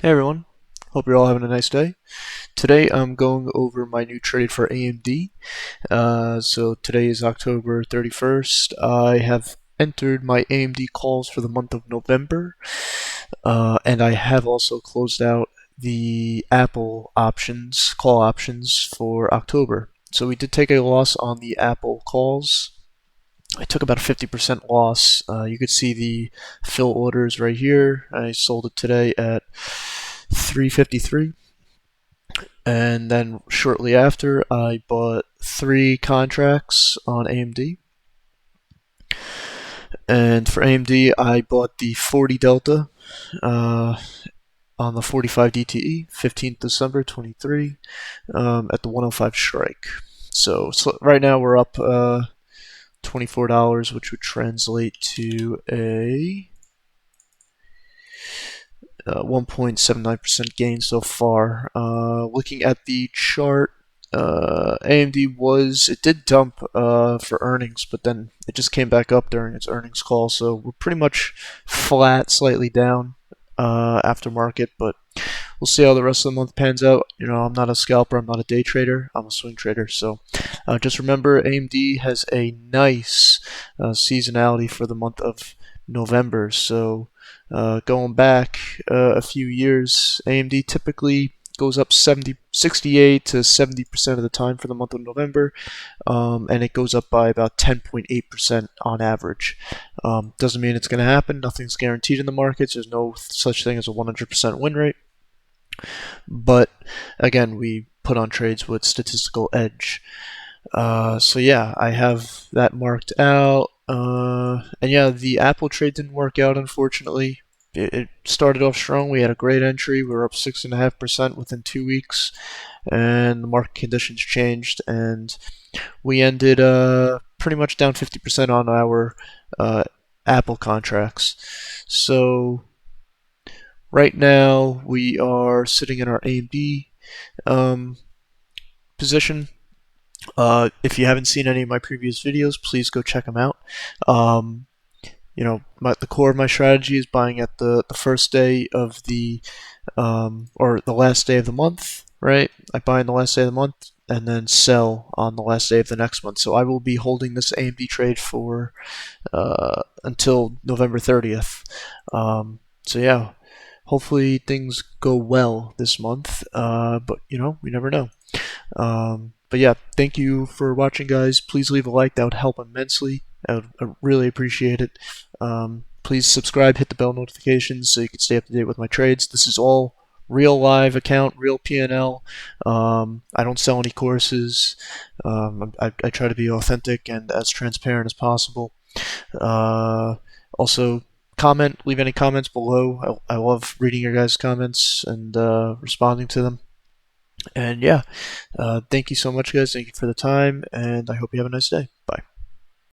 Hey everyone, hope you're all having a nice day. Today I'm going over my new trade for AMD. So today is October 31st. I have entered my AMD calls for the month of November, and I have also closed out the Apple call options for October. So we did take a loss on the Apple calls. I took about a 50% loss. You could see the fill orders right here. I sold it today at 353, and then shortly after I bought 3 contracts on AMD. And for AMD I bought the 40 Delta on the 45 DTE 15th December 23 at the 105 strike. So right now we're up $24, which would translate to a 1.79% gain so far. Looking at the chart, AMD did dump for earnings, but then it just came back up during its earnings call. So we're pretty much flat, slightly down after market, but we'll see how the rest of the month pans out. You know, I'm not a scalper, I'm not a day trader, I'm a swing trader. So just remember, AMD has a nice seasonality for the month of November. So going back a few years, AMD typically goes up 68 to 70% of the time for the month of November, and it goes up by about 10.8% on average. Doesn't mean it's going to happen. Nothing's guaranteed in the markets. There's no such thing as a 100% win rate. But again, we put on trades with statistical edge. So yeah, I have that marked out. And yeah, the Apple trade didn't work out, unfortunately. It started off strong. We had a great entry. We were up 6.5% within 2 weeks, and the market conditions changed, and we ended pretty much down 50% on our Apple contracts. So right now we are sitting in our AMD position. If you haven't seen any of my previous videos, please go check them out. You know, the core of my strategy is buying at the first day of the or the last day of the month, right? I buy on the last day of the month and then sell on the last day of the next month. So I will be holding this AMD trade for until November 30th. So yeah, hopefully things go well this month, but you know, we never know. But yeah, thank you for watching, guys. Please leave a like, that would help immensely. I really appreciate it. Please subscribe, hit the bell notifications so you can stay up to date with my trades. This is all real live account, real P&L. I don't sell any courses. I try to be authentic and as transparent as possible. Also, leave any comments below. I love reading your guys' comments and responding to them. And yeah, thank you so much, guys. Thank you for the time, and I hope you have a nice day.